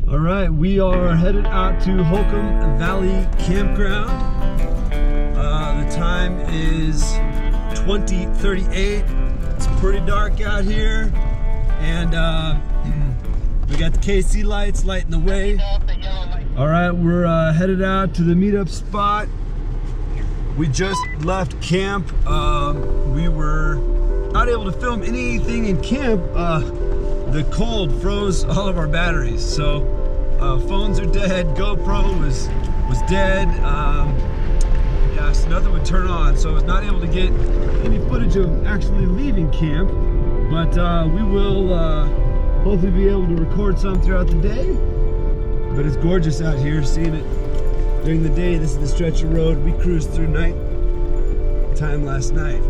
All right, we are headed out to Holcomb Valley Campground. The time is 20:38. It's pretty dark out here, and we got the KC lights lighting the way. All right, we're headed out to the meetup spot. We just left camp. We were not able to film anything in camp. The cold froze all of our batteries, so phones are dead. GoPro was dead. Yeah, so nothing would turn on, so I was not able to get any footage of actually leaving camp. But we will hopefully be able to record some throughout the day. But it's gorgeous out here, seeing it during the day. This is the stretch of road we cruised through night time last night.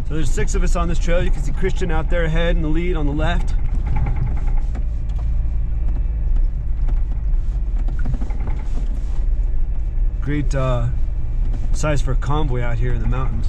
So there's 6 of us on this trail. You can see Christian out there ahead in the lead on the left. Great size for a convoy out here in the mountains.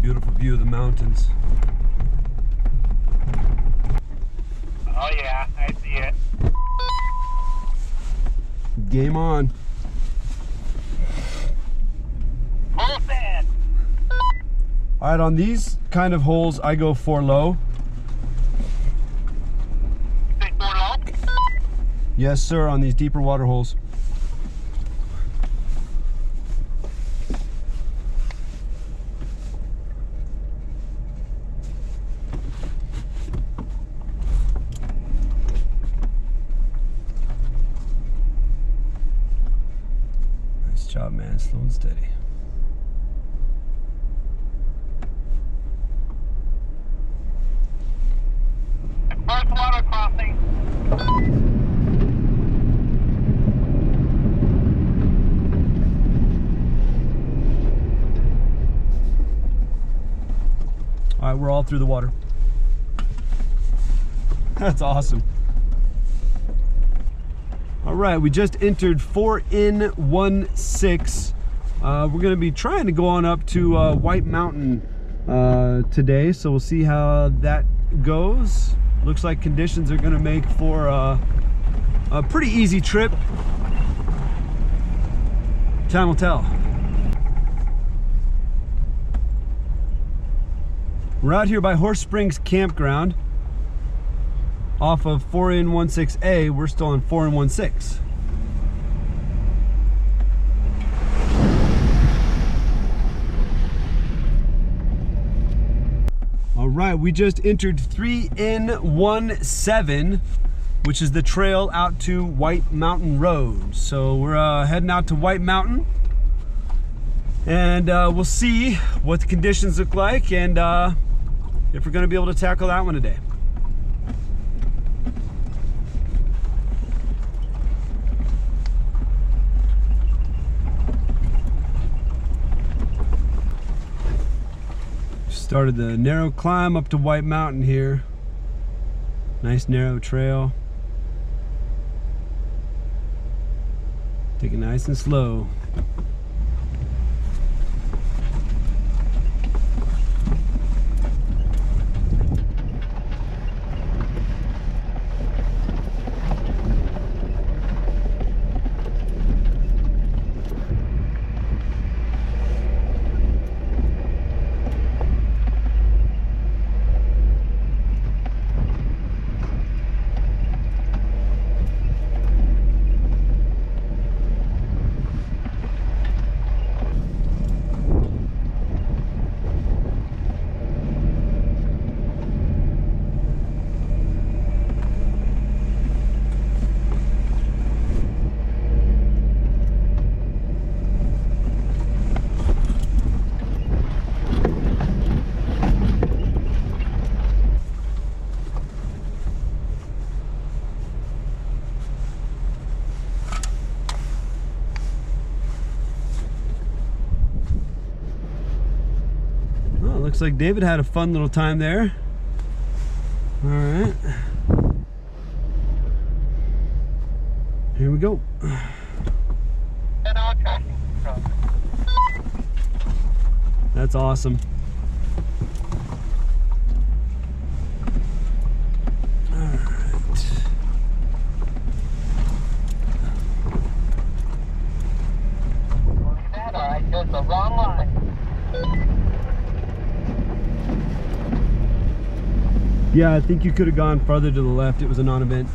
Beautiful view of the mountains. Oh yeah, I see it. Game on. Full sand. All right, on these kind of holes, I go 4 low. Say 4 low? Yes, sir, on these deeper water holes. Nice job, man. Slow and steady. First water crossing. All right, we're all through the water. That's awesome. All right, we just entered 4N16. We're gonna be trying to go on up to White Mountain today, so we'll see how that goes. Looks like conditions are gonna make for a pretty easy trip. Time will tell. We're out here by Horse Springs Campground off of 4N16A. We're still on 4N16. All right, we just entered 3N17, which is the trail out to White Mountain Road. So we're heading out to White Mountain, and we'll see what the conditions look like, and if we're gonna be able to tackle that one today. Started the narrow climb up to White Mountain here. Nice narrow trail. Take it nice and slow. Looks like David had a fun little time there. All right. Here we go. That's awesome. All right. I chose the wrong line. Yeah, I think you could have gone farther to the left. It was a non-event.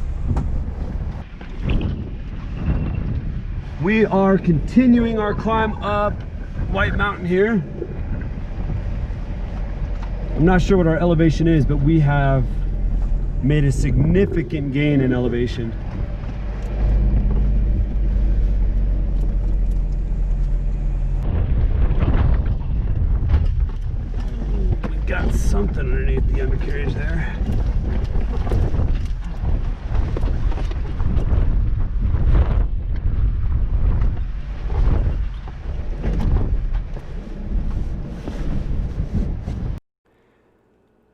We are continuing our climb up White Mountain here. I'm not sure what our elevation is, but we have made a significant gain in elevation. Got something underneath the undercarriage there.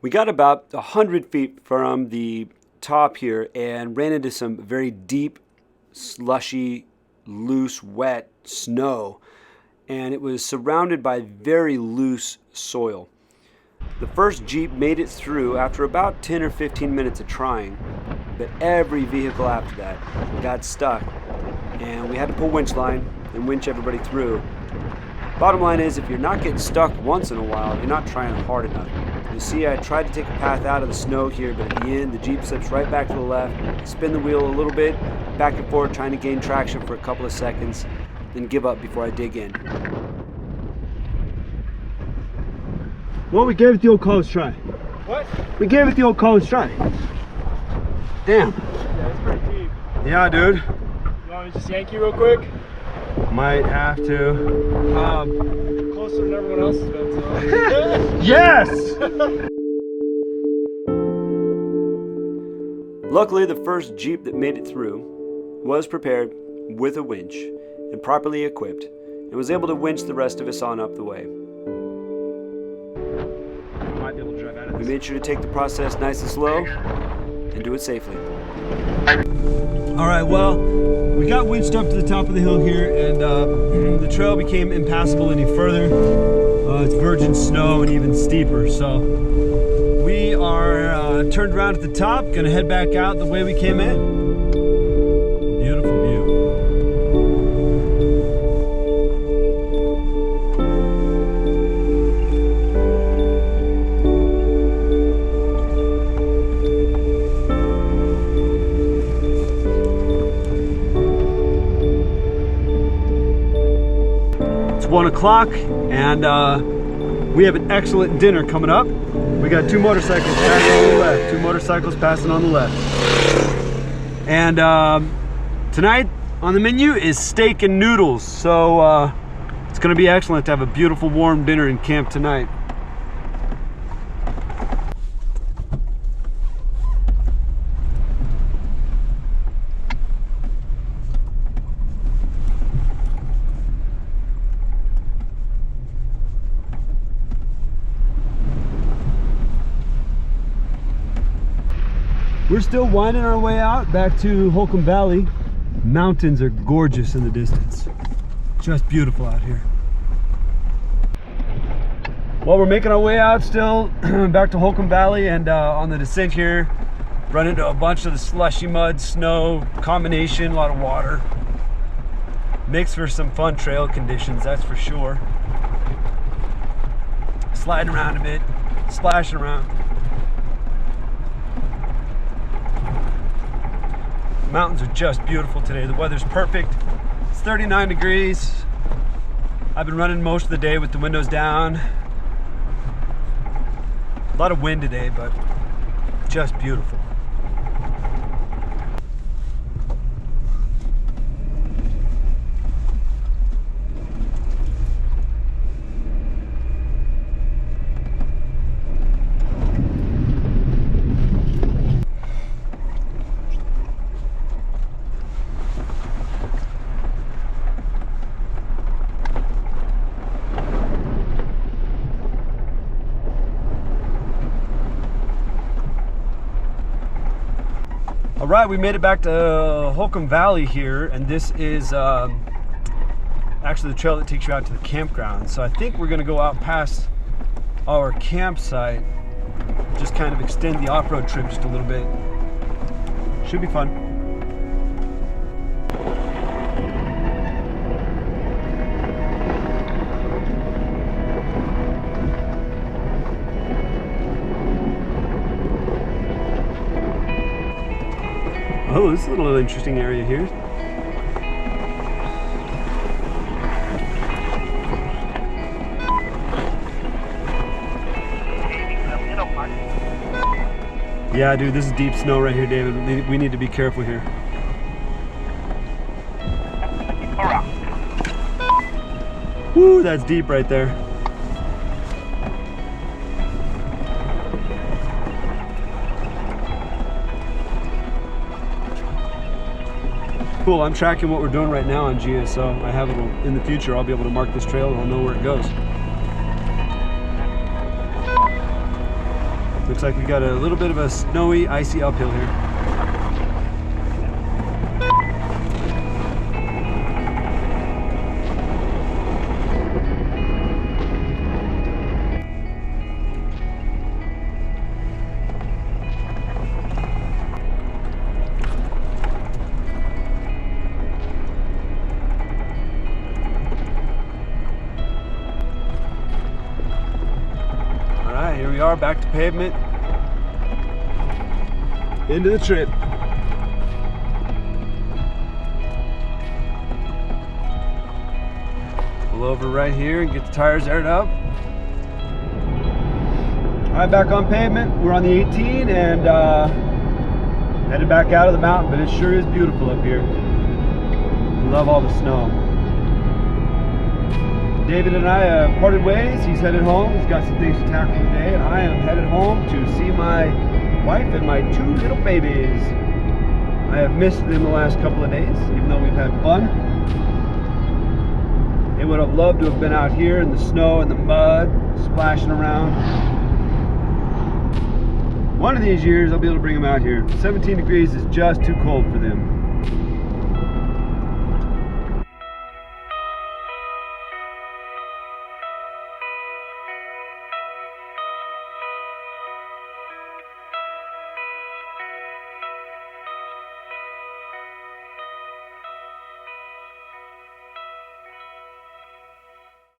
We got about 100 feet from the top here and ran into some very deep, slushy, loose, wet snow, and it was surrounded by very loose soil. The first Jeep made it through after about 10 or 15 minutes of trying, but every vehicle after that got stuck, and we had to pull winch line and winch everybody through. Bottom line is, if you're not getting stuck once in a while, you're not trying hard enough. You see, I tried to take a path out of the snow here, but at the end, the Jeep slips right back to the left, spin the wheel a little bit, back and forth, trying to gain traction for a couple of seconds, then give up before I dig in. Well, we gave it the old college try. What? We gave it the old college try. Damn. Yeah, it's pretty deep. Yeah, dude. You want me to just yank you real quick? Might have to. Closer than everyone else has been, so. Yes! Luckily, the first Jeep that made it through was prepared with a winch and properly equipped, and was able to winch the rest of us on up the way. Might be able to drive out of We this. made sure to take the process nice and slow and do it safely. All right, well, we got winched up to the top of the hill here, and the trail became impassable any further. It's virgin snow and even steeper, so we are turned around at the top, gonna head back out the way we came in. Beautiful view. It's 1 o'clock, and we have an excellent dinner coming up. We got two motorcycles passing on the left. Two motorcycles passing on the left. And tonight on the menu is steak and noodles. So it's gonna be excellent to have a beautiful warm dinner in camp tonight. We're still winding our way out back to Holcomb Valley. Mountains are gorgeous in the distance. Just beautiful out here. Well, we're making our way out still back to Holcomb Valley, and on the descent here, run into a bunch of the slushy mud, snow combination, a lot of water. Makes for some fun trail conditions, that's for sure. Sliding around a bit, splashing around. The mountains are just beautiful today. The weather's perfect. It's 39 degrees. I've been running most of the day with the windows down. A lot of wind today, but just beautiful. All right, we made it back to Holcomb Valley here, and this is actually the trail that takes you out to the campground. So I think we're gonna go out past our campsite, just kind of extend the off-road trip just a little bit. Should be fun. Oh, this is a little interesting area here. Yeah, dude, this is deep snow right here, David. We need to be careful here. Woo, that's deep right there. Cool, I'm tracking what we're doing right now on GSO. I have it in the future. I'll be able to mark this trail and I'll know where it goes. Looks like we got a little bit of a snowy, icy uphill here. Here we are, back to pavement. Into the trip. Pull over right here and get the tires aired up. All right, back on pavement. We're on the 18 and headed back out of the mountain, but it sure is beautiful up here. Love all the snow. David and I parted ways. He's headed home. He's got some things to tackle today, and I am headed home to see my wife and my 2 little babies. I have missed them the last couple of days, even though we've had fun. They would have loved to have been out here in the snow and the mud, splashing around. One of these years, I'll be able to bring them out here. 17 degrees is just too cold for them.